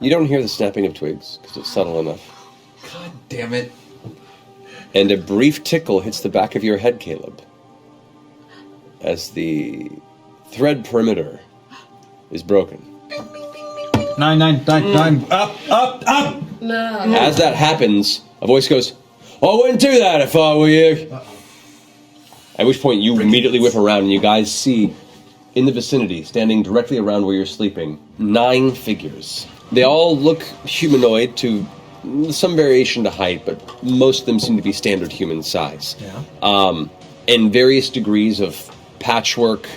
You don't hear the snapping of twigs, because it's subtle enough. God damn it. And a brief tickle hits the back of your head, Caleb, as the thread perimeter is broken. 9, 9, 9, 9, up! No. As that happens, a voice goes, I wouldn't do that if I were you. At which point you immediately whip around and you guys see, in the vicinity, standing directly around where you're sleeping, 9 figures. They all look humanoid to some variation to height, but most of them seem to be standard human size. Yeah. In various degrees of patchwork,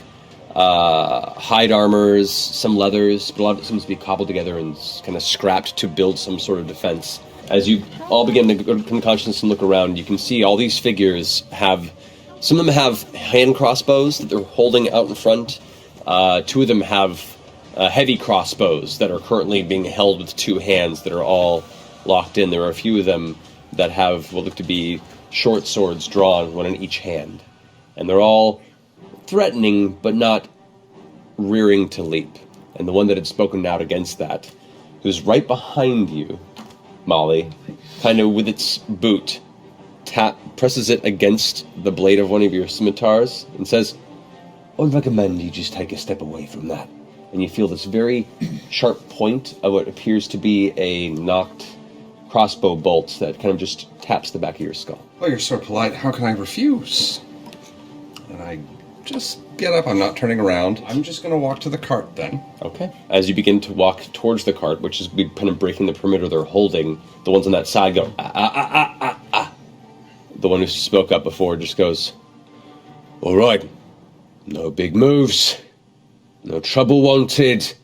hide armors, some leathers, but a lot of it seems to be cobbled together and kind of scrapped to build some sort of defense. As you all begin to go to consciousness and look around, you can see all these figures have, some of them have hand crossbows that they're holding out in front. 2 of them have heavy crossbows that are currently being held with 2 hands that are all locked in. There are a few of them that have what look to be short swords drawn, one in each hand. And they're all threatening, but not rearing to leap. And the one that had spoken out against that, who's right behind you, Molly, kind of with its boot, presses it against the blade of one of your scimitars and says, I would recommend you just take a step away from that. And you feel this very sharp point of what appears to be a knocked crossbow bolt that kind of just taps the back of your skull. Oh, you're so polite. How can I refuse? And I just get up. I'm not turning around. I'm just going to walk to the cart then. Okay. As you begin to walk towards the cart, which is kind of breaking the perimeter they're holding, the ones on that side go, ah. The one who spoke up before just goes, all right, no big moves, no trouble wanted.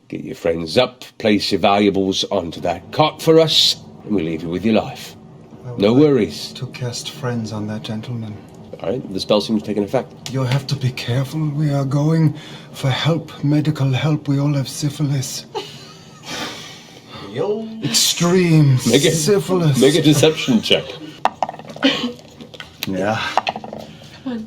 Get your friends up, place your valuables onto that cart for us, and we'll leave you with your life. No worries. To cast friends on that gentleman. All right, the spell seems to take an effect. You have to be careful. We are going for help, medical help. We all have syphilis. Extreme syphilis. Make a deception check. Yeah.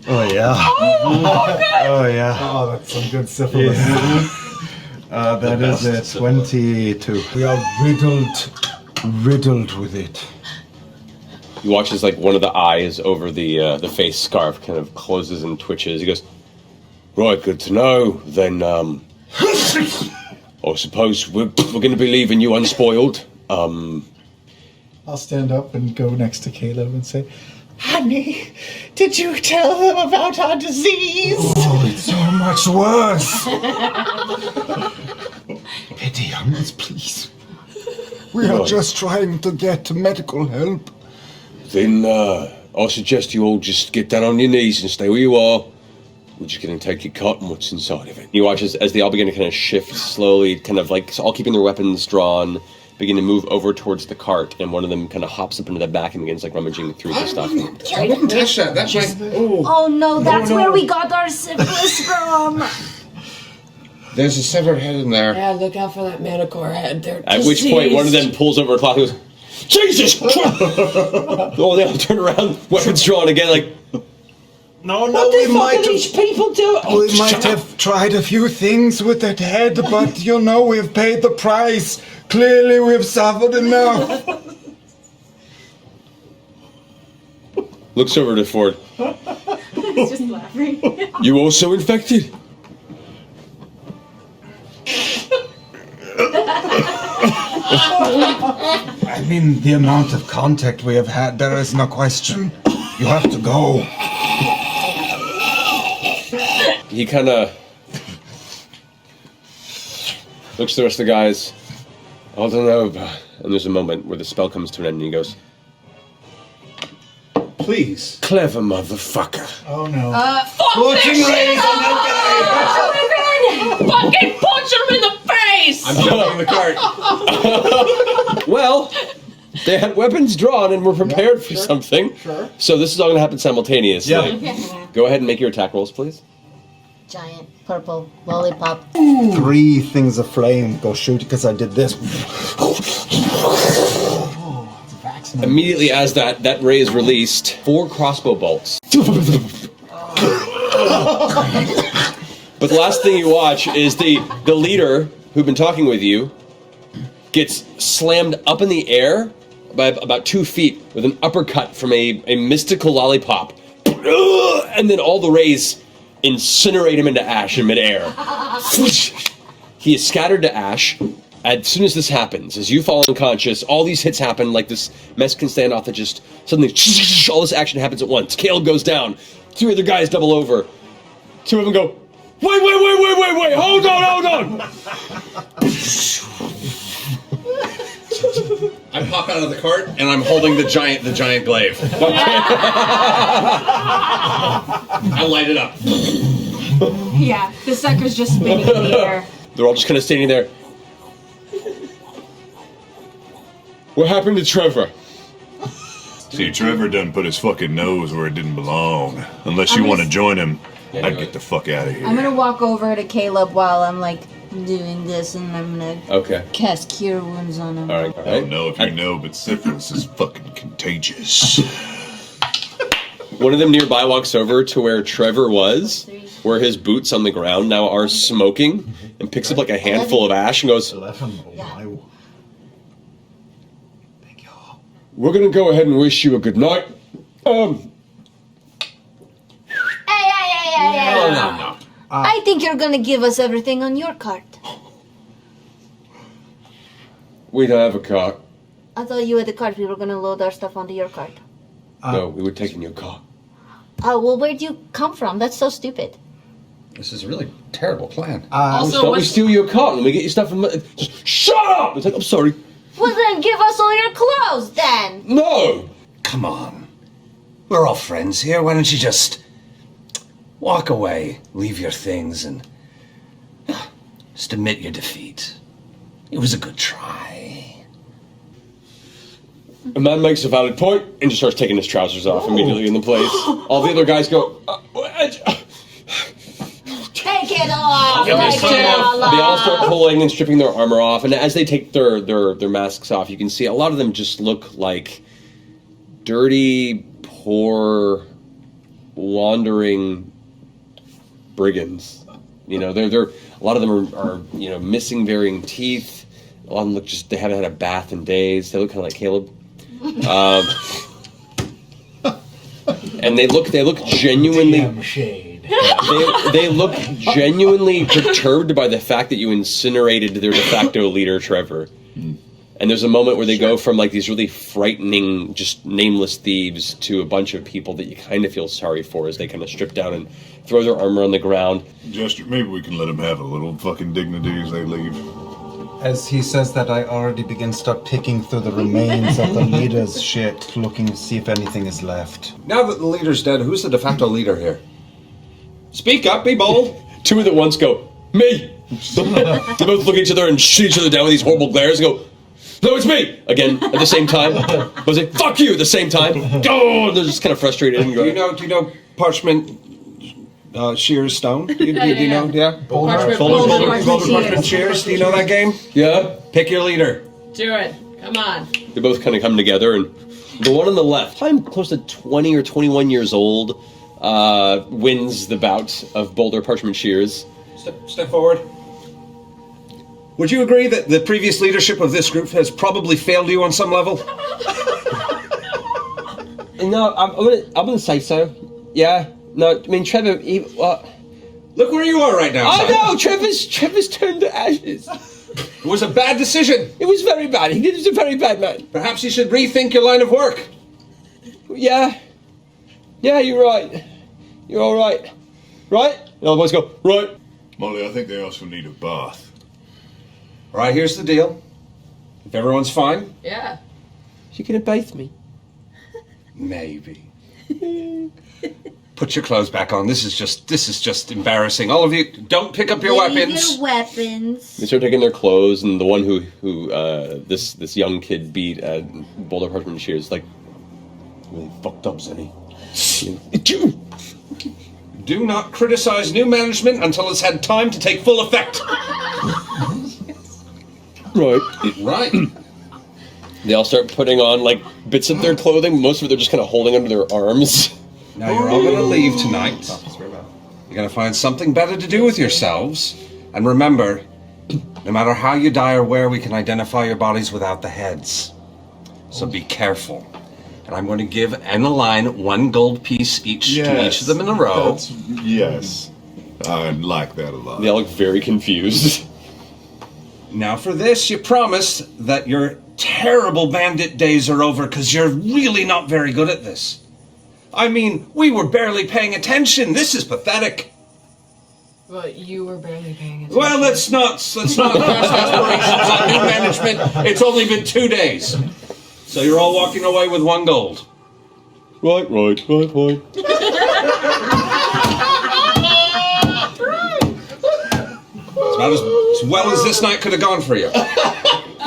Oh, yeah. Oh, yeah. Oh, that's some good syphilis. Yeah. That is a 22. We are riddled with it. You watch as like one of the eyes over the face scarf kind of closes and twitches. He goes, right, good to know. Then, I suppose we're going to be leaving you unspoiled. I'll stand up and go next to Caleb and say, Honey, did you tell them about our disease? Oh, it's so much worse. Pity on us, please. We are just trying to get medical help. Then I suggest you all just get down on your knees and stay where you are. We're just going to take your cart and what's inside of it. You watch as they all begin to kind of shift slowly, kind of like all keeping their weapons drawn, begin to move over towards the cart, and one of them kind of hops up into the back and begins like rummaging through the stuff. I wouldn't touch that. That's just... Oh no, that's where we got our syphilis from. There's a severed head in there. Yeah, look out for that manicore head. They're At which point one of them pulls over a clock and goes, Jesus Christ! Oh, they all turn around, weapons drawn again, like... No, What the fuck are these people doing? We might have tried a few things with that head, but we've paid the price. Clearly we've suffered enough. Looks over to Ford. He's just laughing. You also infected? I mean, the amount of contact we have had, there is no question. You have to go. He kind of looks at the rest of the guys. I don't know, and there's a moment where the spell comes to an end and he goes, Please. Clever motherfucker. Oh no. Fucking raise on that guy! Fucking punch him in the face! I'm jumping the cart. Well, they had weapons drawn and were prepared for something. Sure. So this is all going to happen simultaneously. Yeah. Go ahead and make your attack rolls, please. Giant purple lollipop. 3 things of flame go shoot because I did this. Immediately as that ray is released, 4 crossbow bolts. But the last thing you watch is the leader who'd been talking with you gets slammed up in the air by about 2 feet with an uppercut from a mystical lollipop. And then all the rays incinerate him into ash in midair. He is scattered to ash. As soon as this happens, as you fall unconscious, all these hits happen like this Mexican standoff that just suddenly all this action happens at once. Caleb goes down. 2 other guys double over. 2 of them go, wait, hold on. I pop out of the cart and I'm holding the giant glaive. I light it up. Yeah, the sucker's just spinning in the air. They're all just kind of standing there. What happened to Trevor? See, Trevor done put his fucking nose where it didn't belong. Unless you want to join him, I'd get the fuck out of here. I'm gonna walk over to Caleb while I'm like doing this, and I'm gonna cast Cure Wounds on him. All right. I don't know if you know, but syphilis is fucking contagious. One of them nearby walks over to where Trevor was, where his boots on the ground now are smoking, and picks up like a handful of ash and goes, 11. Oh, Yeah. my. we're gonna go ahead and wish you a good night. Hey. No. I think you're gonna give us everything on your cart. We don't have a car. I thought you had the cart. We were gonna load our stuff onto your cart. No, we were taking your car. Oh, well, where'd you come from? That's so stupid. This is a really terrible plan. Also, Don't we steal your car and we get your stuff from... Just shut up! It's like, I'm sorry. Well, then give us all your clothes, then. No! Come on. We're all friends here. Why don't you just walk away, leave your things, and just admit your defeat. It was a good try. A man makes a valid point and just starts taking his trousers off immediately in the place. All the other guys go... Take it off! They Take it all all off! start pulling and stripping their armor off, and as they take their masks off, you can see a lot of them just look like dirty, poor, wandering brigands. You know, they're a lot of them are you know, missing varying teeth. A lot of them look they haven't had a bath in days. They look kind of like Caleb. And they look genuinely. Shade. They look genuinely perturbed by the fact that you incinerated their de facto leader, Trevor. And there's a moment where they go from like these really frightening, just nameless thieves to a bunch of people that you kind of feel sorry for as they kind of strip down and throw their armor on the ground. Jester, maybe we can let them have a little fucking dignity as they leave. As he says that, I already begin start picking through the remains of the leader's shit, looking to see if anything is left. Now that the leader's dead, who's the de facto leader here? Speak up, be bold. 2 at once go, me! They both look at each other and shoot each other down with these horrible glares and go, no, it's me! Again, at the same time. But say, fuck you! At the same time. Oh, they're just kind of frustrated and Do go, you know parchment shears stone? Do you know? Yeah. Parchment Parchment shears. Do you know that game? yeah? Pick your leader. Do it. Come on. They both kind of come together, and the one on the left, I'm close to 20 or 21 years old, wins the bout of Boulder Parchment Shears. Step forward. Would you agree that the previous leadership of this group has probably failed you on some level? No, I'm gonna say so. Yeah. No, I mean Trevor. Look where you are right now. I son. know Trevor's turned to ashes. It was a bad decision. It was very bad. He was a very bad man. Perhaps you should rethink your line of work. Yeah. Yeah, you're right. You're all right. Right? And all the boys go, right. Molly, I think they also need a bath. All right, here's the deal. If everyone's fine, Yeah. You gonna bathe me? maybe. Put your clothes back on. This is just embarrassing. All of you, don't pick up your weapons. Your weapons. They start taking their clothes, and the one who this young kid beat at Boulder Parchment Shears, like, really fucked up, Zenny. Do not criticize new management until it's had time to take full effect. Right. Right. They all start putting on, like, bits of their clothing. Most of it they're just kind of holding under their arms. Now you're all going to leave tonight. You're going to find something better to do with yourselves. And remember, No matter how you die or where, we can identify your bodies without the heads. So be careful. And I'm going to give and align 1 gold piece each to each of them in a row. Yes. I like that a lot. They all look very confused. Now for this, you promise that your terrible bandit days are over, because you're really not very good at this. I mean, we were barely paying attention. This is pathetic. Well, you were barely paying attention. Well, let's not cast aspirations on new management. It's only been 2 days. So you're all walking away with 1 gold. Right. It's about as well as this night could have gone for you.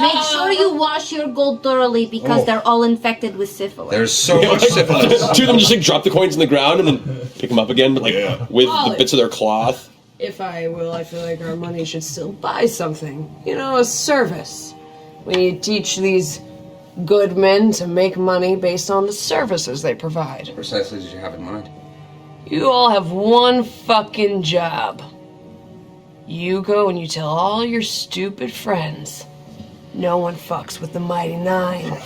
Make sure you wash your gold thoroughly, because they're all infected with syphilis. There's so much syphilis. 2 of them just like drop the coins on the ground and then pick them up again, but like with the bits of their cloth. If I will, I feel like our money should still buy something. You know, a service. We need to teach these good men to make money based on the services they provide. Precisely as you have in mind. You all have one fucking job. You go and you tell all your stupid friends no one fucks with the Mighty Nein.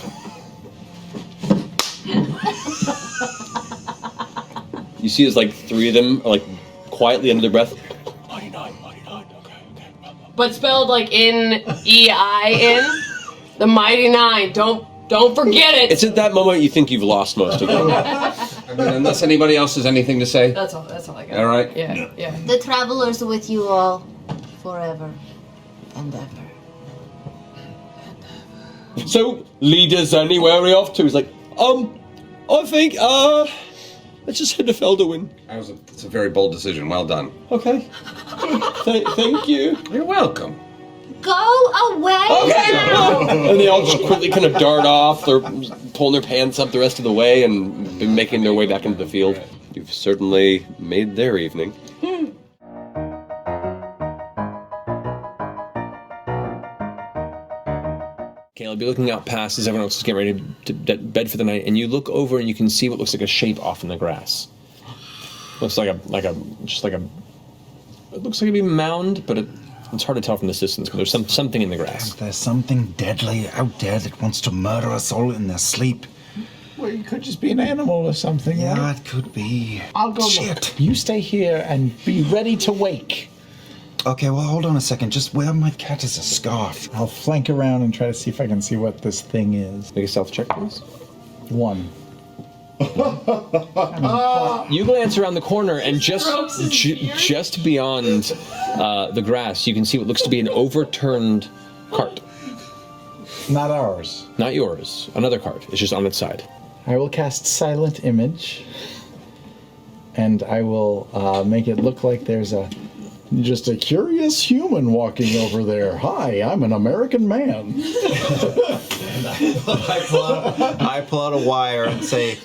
You see, there's like 3 of them are like quietly under their breath. Mighty Nein, okay. But spelled like N-E-I-N. The Mighty Nein. Don't forget it. It's at that moment you think you've lost most of them. I mean, unless anybody else has anything to say. That's all I got. All right. Yeah. The travelers with you all forever and ever. So, lead us anywhere we're off to. He's like, I think, let's just head to Feldowin. It's a very bold decision. Well done. Okay. Thank you. You're welcome. Go away! And they all just quickly kind of dart off. They're pulling their pants up the rest of the way and making their way back into the field. You've certainly made their evening. Caleb, you're looking out past as everyone else is getting ready to bed for the night, and you look over and you can see what looks like a shape off in the grass. Looks like it looks like it'd be a mound, but it's hard to tell from the distance. But there's something in the grass. There's something deadly out there that wants to murder us all in their sleep. Well, it could just be an animal or something. Yeah, right? it could be. I'll go look. You stay here and be ready to wake. Okay, well, hold on a second. Just wear my cat as a scarf. I'll flank around and try to see if I can see what this thing is. Make a stealth check, please. 1. You glance around the corner, and just beyond the grass, you can see what looks to be an overturned cart. Not ours. Not yours. Another cart. It's just on its side. I will cast Silent Image, and I will make it look like there's just a curious human walking over there. Hi, I'm an American man. I pull out a wire and say,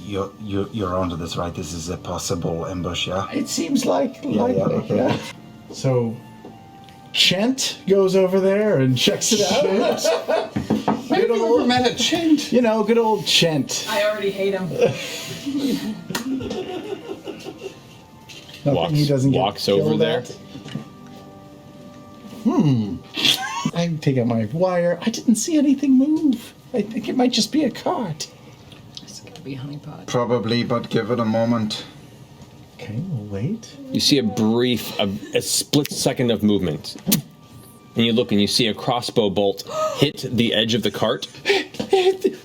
You're onto this, right? This is a possible ambush, yeah? It seems likely. Okay. So, Chent goes over there and checks it out. I've never met a Chent. You know, good old Chent. I already hate him. Nothing he doesn't get walks over killed there. at. I take out my wire. I didn't see anything move. I think it might just be a cart. It's gonna be honeypot. Probably, but give it a moment. Okay, we'll wait. You see a split second of movement. And you look and you see a crossbow bolt hit the edge of the cart.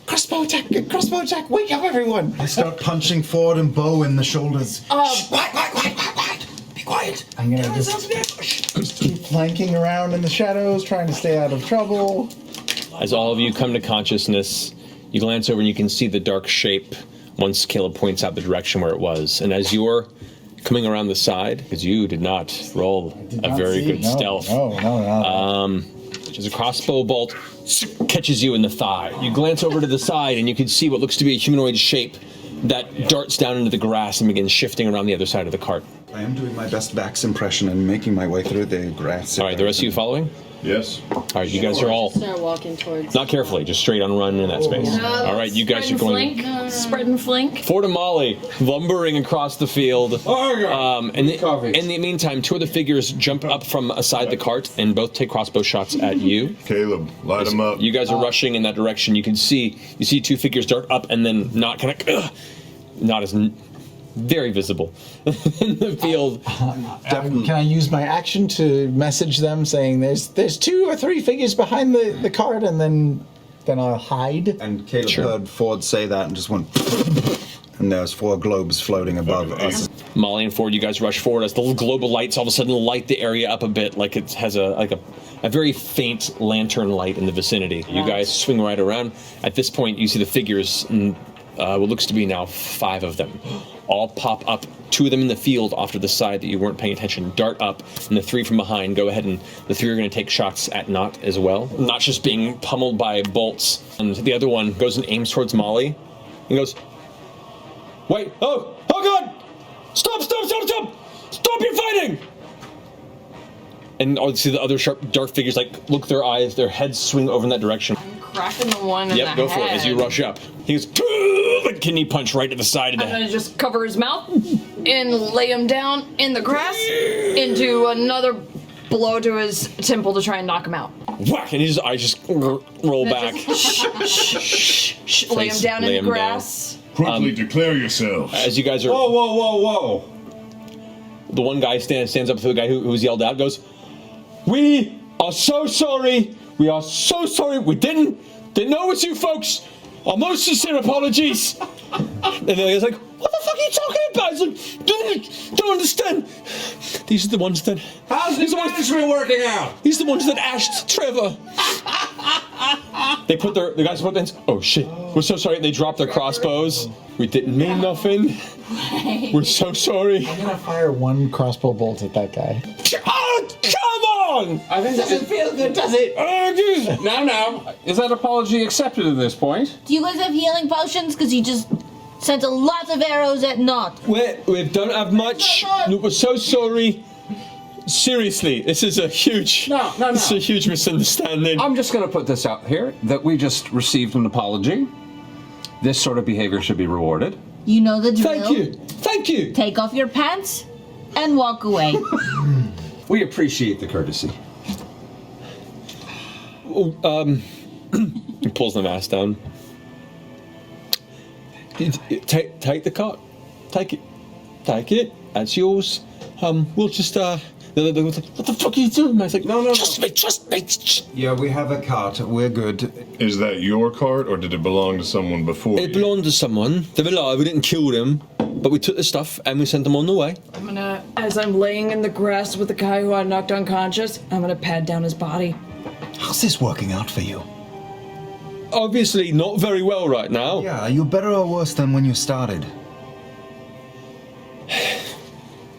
Crossbow attack! Crossbow attack! Wake up, everyone! I start punching forward and bow in the shoulders. Quiet. Be quiet. I'm gonna just keep flanking around in the shadows, trying to stay out of trouble. As all of you come to consciousness, you glance over and you can see the dark shape once Caleb points out the direction where it was. And as you're coming around the side, because you did not roll a very good stealth. No. As a crossbow bolt catches you in the thigh. You glance over to the side and you can see what looks to be a humanoid shape that darts down into the grass and begins shifting around the other side of the cart. I am doing my best Vax impression and making my way through the grass. All right, the rest of you following? Yes. All right, you guys are all Start walking towards. not carefully, just straight on run in that space. All right, you guys are going. Spread and flink. Fort Amali, lumbering across the field. In the meantime, two of the figures jump up from aside the cart and both take crossbow shots at you. Caleb, light them up. You guys are rushing in that direction. You see two figures dart up and then not as very visible in the field. Can I use my action to message them saying there's 2 or 3 figures behind the cart, and then I'll hide? And Caleb heard Ford say that and just went, and there's 4 globes floating above us. Molly and Ford, you guys rush forward as the little globe of lights all of a sudden light the area up a bit, like it has a very faint lantern light in the vicinity. You guys swing right around. At this point, you see the figures, what looks to be now 5 of them, all pop up. 2 of them in the field off to the side that you weren't paying attention, dart up, and the 3 from behind go ahead, and the 3 are going to take shots at Nott as well. Nott's just being pummeled by bolts, and the other one goes and aims towards Molly, and goes, wait, oh God! Stop your fighting! And you see the other sharp, dark figures, like, look their eyes, their heads swing over in that direction. Cracking the one in the head. Yep, go for it as you rush up. He goes, like kidney punch right to the side of the I'm head. gonna just cover his mouth and lay him down in the grass into another blow to his temple to try and knock him out. Whack! And his eyes just roll back. Lay him down in the grass. Quickly declare yourselves. As you guys are... Whoa. The one guy stands up to the guy who was yelled out, goes, we are so sorry. We are so sorry. We didn't know it was you folks. Our most sincere apologies. And the guy's like, what the fuck are you talking about? It's like, don't understand. These are the ones that... How's the management working out? These are the ones that ashed Trevor. The guys put their hands, oh shit, we're so sorry. They dropped their crossbows. We didn't mean nothing. We're so sorry. I'm gonna fire 1 crossbow bolt at that guy. Oh, come on! I think it doesn't feel good, does it? Now. Is that apology accepted at this point? Do you guys have healing potions? Because you just sent a lot of arrows at Nott. We don't have much. We're so sorry. Seriously, this is a huge... No. This is a huge misunderstanding. I'm just going to put this out here, that we just received an apology. This sort of behavior should be rewarded. You know the drill. Thank you. Take off your pants and walk away. We appreciate the courtesy. He pulls the mask down. Take the cart. Take it. That's yours. We'll just what the fuck are you doing? I was like, no. Trust me. Yeah, we have a cart. We're good. Is that your cart, or did it belong to someone before It belonged to someone. They're alive. We didn't kill them, but we took the stuff and we sent them on the way. I'm gonna, as I'm laying in the grass with the guy who I knocked unconscious, I'm gonna pad down his body. How's this working out for you? Obviously not very well right now. Yeah, are you better or worse than when you started?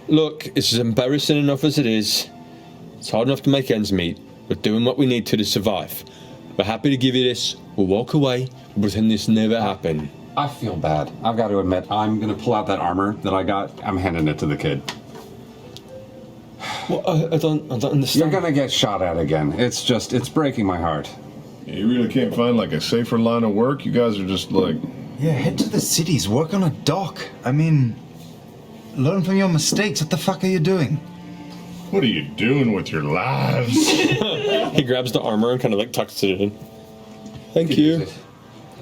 Look, it's embarrassing enough as it is. It's hard enough to make ends meet. We're doing what we need to survive. We're happy to give you this. We'll walk away. We'll pretend this never happened. I feel bad. I've got to admit, I'm going to pull out that armor that I got. I'm handing it to the kid. Well, I don't understand. You're going to get shot at again. It's breaking my heart. You really can't find like a safer line of work? You guys are just like... Yeah, head to the cities. Work on a dock. I mean, learn from your mistakes. What the fuck are you doing? What are you doing with your lives? He grabs the armor and kind of like tucks it in. Thank you.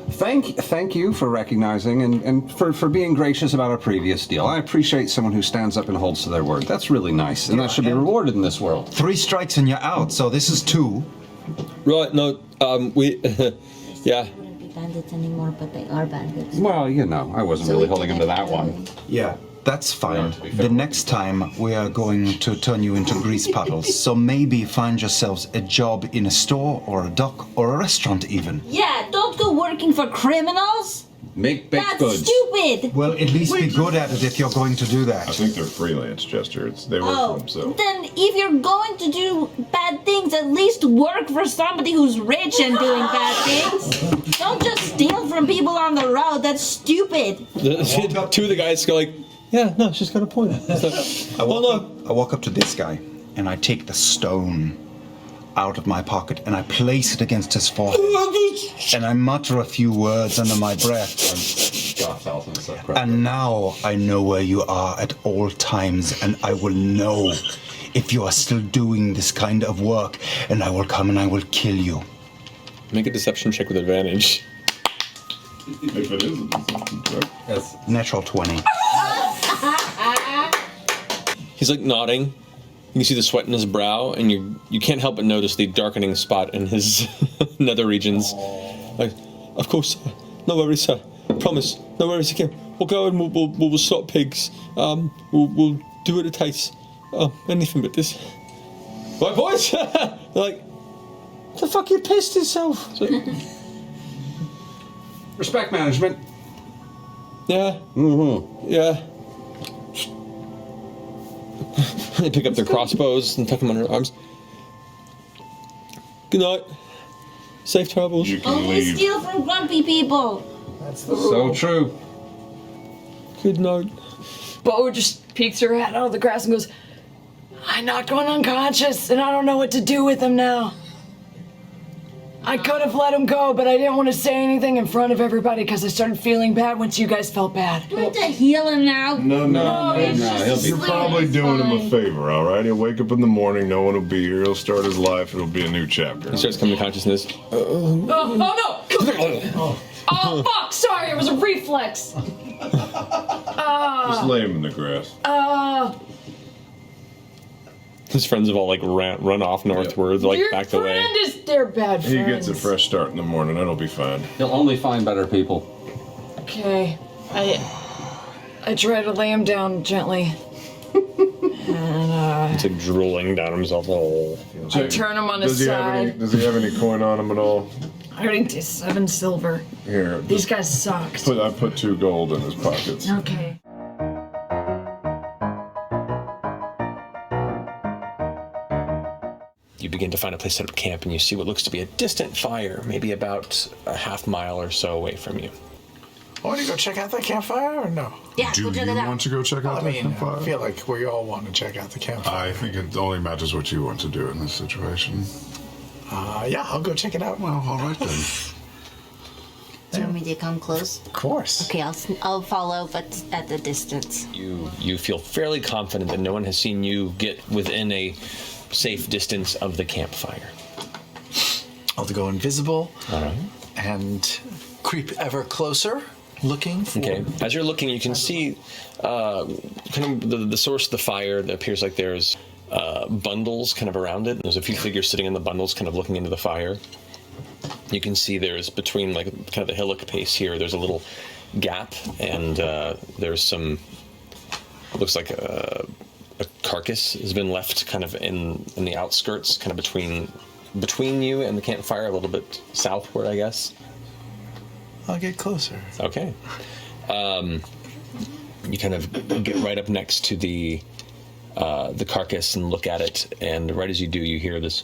Thank you for recognizing and for being gracious about our previous deal. I appreciate someone who stands up and holds to their word. That's really nice, and that should be rewarded in this world. 3 strikes and you're out, so this is 2. Right, no, we, yeah. Wouldn't be bandits anymore, but they are bandits. Well, you know, I wasn't really holding him to that one. Yeah, that's fine. The next time we are going to turn you into grease puddles, so maybe find yourselves a job in a store or a dock or a restaurant even. Yeah, don't go working for criminals. Make baked That's goods. stupid. Well, at least be good at it if you're going to do that. I think they're freelance, Jester. They work for themselves. Then if you're going to do bad things, at least work for somebody who's rich and doing bad things. Don't just steal from people on the road. That's stupid. 2 of the guys go like, yeah, no, she's got a point. I walk up to this guy and I take the stone out of my pocket and I place it against his forehead. And I mutter a few words under my breath. And now I know where you are at all times, and I will know if you are still doing this kind of work, and I will come and I will kill you. Make a deception check with advantage. If it is a deception check. Yes. Natural 20. He's like nodding. You can see the sweat in his brow, and you can't help but notice the darkening spot in his nether regions. Like, of course, sir. No worries, sir. Promise. No worries again. We'll go and we'll slaughter pigs. We'll do what it takes. Anything but this. Right, boys? They're like, the fuck, you pissed yourself. Like, Respect management. yeah. Mm-hmm. Yeah. They pick up their crossbows and tuck them under their arms. Good night. Safe travels. You can Only leave. steal from grumpy people. So true. Good night. Bo just peeks her head out of the grass and goes, I knocked one unconscious and I don't know what to do with him now. I could have let him go, but I didn't want to say anything in front of everybody because I started feeling bad once you guys felt bad. Do we have to heal him now? No. You're probably doing him a favor, all right? He'll wake up in the morning, no one will be here, he'll start his life, it'll be a new chapter. He starts coming to consciousness. Oh no! Oh fuck! Sorry, it was a reflex. Just lay him in the grass. His friends have all like run off northward, like Your backed away. friend is their bad friends. He gets a fresh start in the morning, it'll be fine. You'll only find better people. Okay, I try to lay him down gently. And He's like drooling down himself. Oh. I turn him on his side. Does he have any coin on him at all? I already did 7 silver. Here. These guys sucked. I put 2 gold in his pockets. Okay. You begin to find a place to set up camp, and you see what looks to be a distant fire, maybe about a half mile or so away from you. Want to go check out that campfire or no? Yeah, Do go check you it out. want to go check out I that mean, campfire? I feel like we all want to check out the campfire. I think it only matters what you want to do in this situation. Yeah, I'll go check it out. Well, all right then. Do you want me to come close? Of course. Okay, I'll follow, but at the distance. You feel fairly confident that no one has seen you get within a safe distance of the campfire. I'll go invisible All right. and creep ever closer, looking for. Okay. As you're looking, you can see kind of the source of the fire. That appears like there's bundles kind of around it. There's a few figures sitting in the bundles, kind of looking into the fire. You can see there's between like kind of the hillock pace here. There's a little gap, and there's some. It looks like a carcass has been left kind of in the outskirts, kind of between you and the campfire, a little bit southward, I guess. I'll get closer. Okay. You kind of get right up next to the carcass and look at it, and right as you do, you hear this.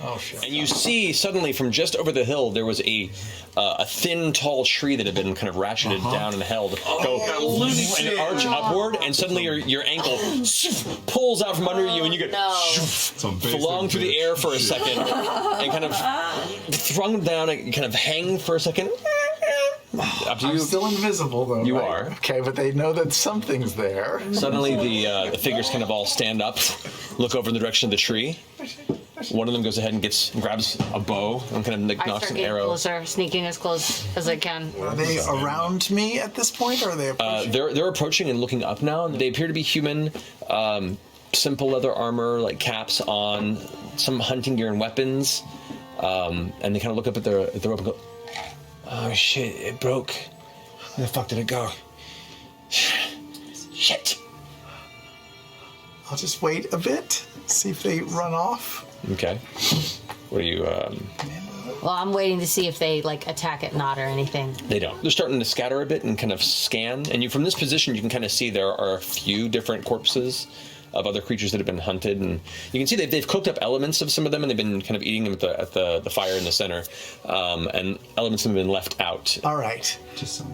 Oh shit! And you see suddenly from just over the hill there was a thin, tall tree that had been kind of ratcheted down and held go and arch upward, and suddenly your ankle pulls out from under you, and you get flung through the air for a second, and kind of thrown down and kind of hang for a second. Up to you. I'm still invisible though. You right? are. Okay, but they know that something's there. Suddenly the figures kind of all stand up, look over in the direction of the tree. One of them goes ahead and grabs a bow and kind of I knocks start an getting arrow. closer, sneaking as close as I can. Are they around me at this point, or are they approaching? They're approaching and looking up now. They appear to be human. Simple leather armor, like caps on, some hunting gear and weapons. And they kind of look up at their rope and go, "Oh shit! It broke. Where the fuck did it go? Shit!" I'll just wait a bit, see if they run off. Okay. What are you? Well, I'm waiting to see if they like attack at not or anything. They don't. They're starting to scatter a bit and kind of scan. And from this position, you can kind of see there are a few different corpses of other creatures that have been hunted, and you can see they've cooked up elements of some of them, and they've been kind of eating them at the fire in the center, and elements have been left out. All right.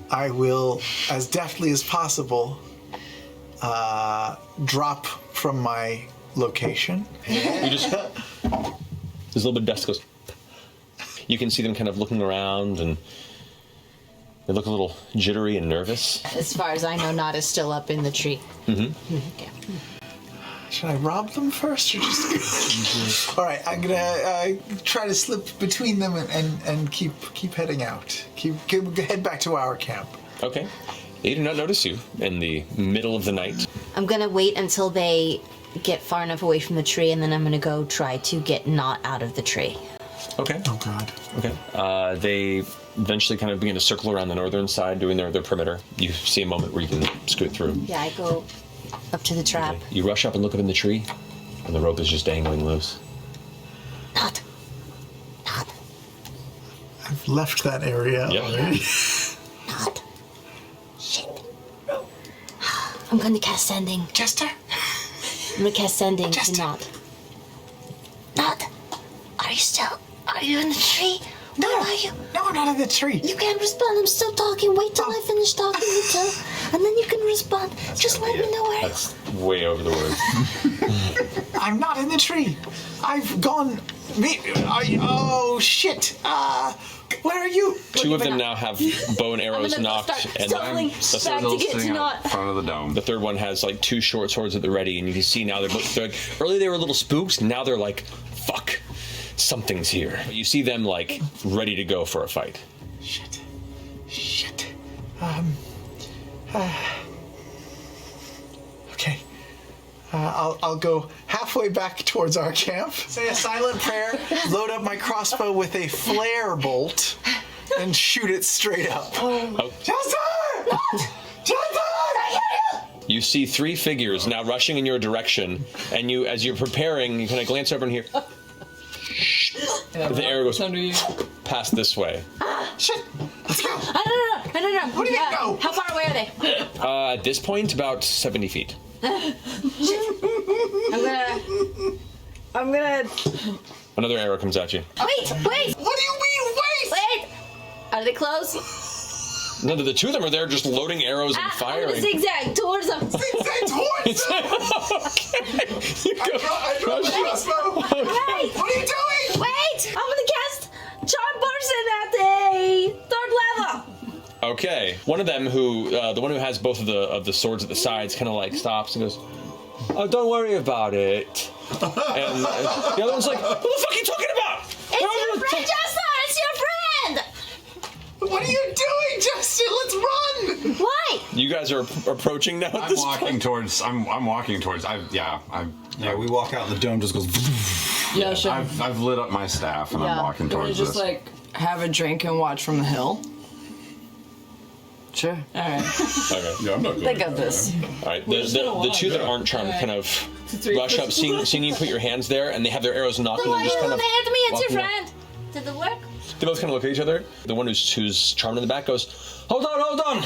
I will, as deftly as possible, drop from my location. You just There's a little bit of dust goes. You can see them kind of looking around, and they look a little jittery and nervous. As far as I know, Nod is still up in the tree. Mm-hmm. Okay. Should I rob them first, or just? All right, I'm gonna try to slip between them and keep heading out. Head back to our camp. Okay. They do not notice you in the middle of the night. I'm gonna wait until they get far enough away from the tree, and then I'm gonna go try to get Nod out of the tree. Okay. Oh God. Okay. They eventually kind of begin to circle around the northern side, doing their perimeter. You see a moment where you can scoot through. Yeah, I go up to the trap. Okay. You rush up and look up in the tree, and the rope is just dangling loose. Nod. I've left that area already. Nod. Shit. I'm going to cast Sending. Jester? I'm going to cast Sending to Nod. Nod, are you in the tree? No, Where are you? No, I'm not in the tree. You can't respond. I'm still talking. Wait till I finish talking and then you can respond. Just let me know where. That's way over the words. I'm not in the tree. I've gone. Oh shit! Where are you? Two of them now have bow and arrows knocked, and stumbling back to get to Nod. Front of the dome. the third one has like two short swords at the ready, and you can see now they're like, earlier they were little spooks, now they're like, fuck, something's here. But you see them like ready to go for a fight. Shit. Okay. I'll go halfway back towards our camp, say a silent prayer, load up my crossbow with a flare bolt, and shoot it straight up. Oh. Jester! You see three figures now rushing in your direction, and you, as you're preparing, you kind of glance over and hear. The arrow goes past this way. Shit! Let's go! No. What do you mean, no? How far away are they? At this point, about 70 feet. I'm gonna. Another arrow comes at you. Wait! What do you mean, wait? Are they close? No, the two of them are there just loading arrows and I'm firing. gonna zigzag towards them. Zigzag towards them! I dropped my crossbow! Wait! What are you doing? Wait! I'm gonna cast Charm Person at the third level. Okay. One of them, the one who has both of the swords at the sides, kind of like stops and goes, "Oh, don't worry about it." And the other one's like, "What the fuck are you talking about?" It's your friend, Justin! It's your friend! What are you doing, Justin? Let's run! Why? You guys are approaching now. At I'm this walking point. towards. I'm walking towards. Yeah, we walk out and the dome just goes. Yeah, sure. I've lit up my staff and I'm walking Can we towards just this. like have a drink and watch from the hill? Sure. All right. Okay. Yeah, I'm not They got this. All right. The two that aren't charmed kind of rush up, seeing you put your hands there, and they have their arrows knocked, and Why they're you just kind hold of. hands me? It's your walking up. friend. Did it work? They both kind of look at each other. The one who's charmed in the back goes, hold on.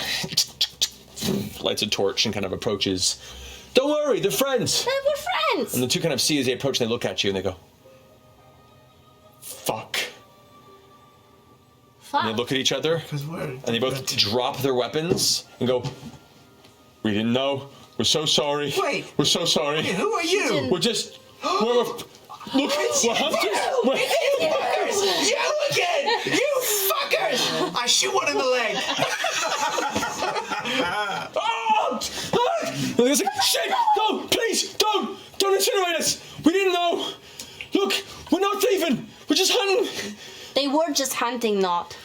Lights a torch and kind of approaches. Don't worry, they're friends. We're friends. And the two kind of see as they approach, and they look at you, and they go, fuck. And they look at each other, and they both drop their weapons and go, we didn't know. We're so sorry. Wait. We're so sorry. Hey, who are you? We're just... we're hunters. You again! You fuckers! I shoot one in the leg. And they're like, shit! No! Please! Don't incinerate us! We didn't know! Look! We're not thieving! We're just hunting! They were just hunting, not.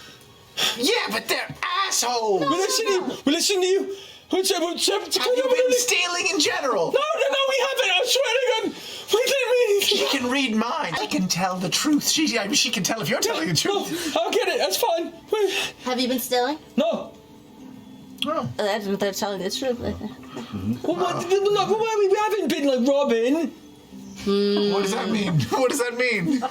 Yeah, but they're assholes. We listen to you! Have you been stealing in general? No, we haven't! I swear to God! We didn't mean She can read minds. I can tell the truth. She can tell if you're telling the truth. I'll get it, that's fine. Have you been stealing? No! Oh. That's what they're telling the truth. Well, we haven't been like robbing. What does that mean? What does that mean?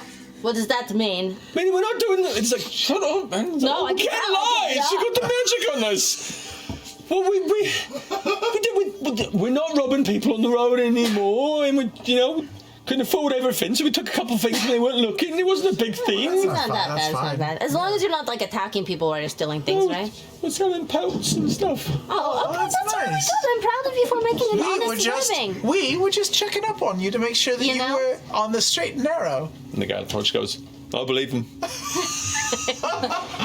What does that mean? I mean, we're not doing that. It's like, shut up, man. No, I we can't lie. She got the magic on us. Well, we're not robbing people on the road anymore, and come couldn't afford everything, so we took a couple of things when they weren't looking. It wasn't a big thing. It's not that bad. It's not bad. As long as you're not like attacking people while you're stealing things, right? We're selling pelts and stuff. Oh, okay, that's really good. I'm proud of you for making an honest living. We were just checking up on you to make sure that you were on the straight and narrow. And the guy at the torch goes, I believe him.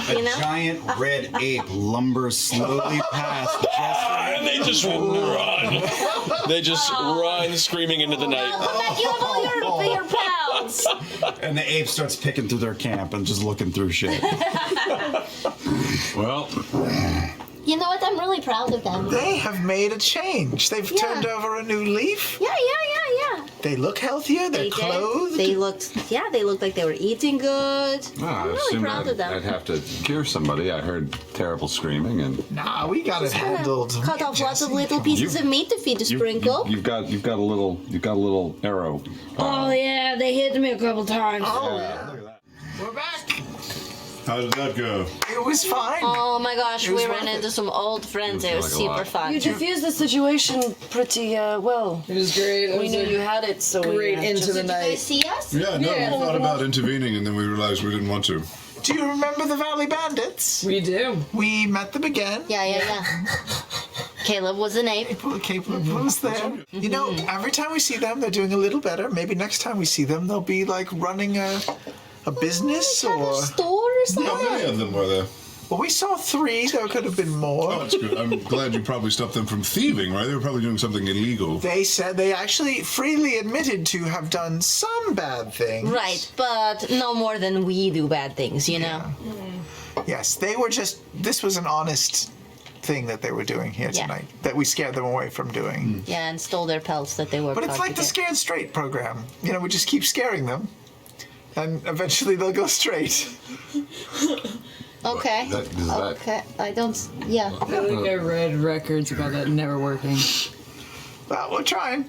A giant red ape lumbers slowly past. And they just run. They just run screaming into the night. Come back, you have all your pals. And the ape starts picking through their camp and just looking through shit. Well, You know what? I'm really proud of them. They have made a change. They've turned over a new leaf. Yeah. They look healthier. They're clothed. They looked like they were eating good. I'm really proud of them. I'd have to cure somebody. I heard terrible screaming and. Nah, we got it handled. Cut off lots of little pieces of meat to feed the sprinkle. You've got a little arrow. Oh yeah, they hit me a couple times. Oh yeah. Look at that. We're back. How did that go? It was fine. Oh my gosh, It was we worth ran it. into some old friends. It was super fun. You diffused the situation pretty well. It was great. We knew you had it, so great into the Did you night. guys see us? Yeah, no, we thought about intervening and then we realized we didn't want to. Do you remember the Valley Bandits? We do. We met them again. Yeah. Caleb was an ape. Caleb was there. You know, every time we see them, they're doing a little better. Maybe next time we see them, they'll be like running a business or store or something. How many of them were there? Well, we saw 3. There could have been more. Oh, that's good. I'm glad you probably stopped them from thieving, right? They were probably doing something illegal. They said they actually freely admitted to have done some bad things. Right, but no more than we do bad things, you know? Yes, they were just. This was an honest thing that they were doing here tonight that we scared them away from doing. Yeah, and stole their pelts that they were. But it's like the Scared Straight program. You know, we just keep scaring them, and eventually they'll go straight. Okay. Okay. I don't. Yeah. I think I read records about that never working. Well, we're trying.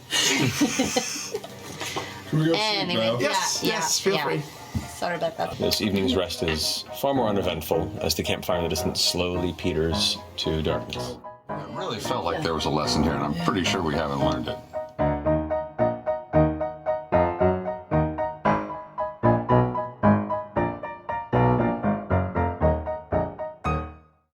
Can we go Anyway, sleep now? Yes, feel free. Sorry about that. This evening's rest is far more uneventful as the campfire in the distance slowly peters to darkness. It really felt like there was a lesson here, and I'm pretty sure we haven't learned it.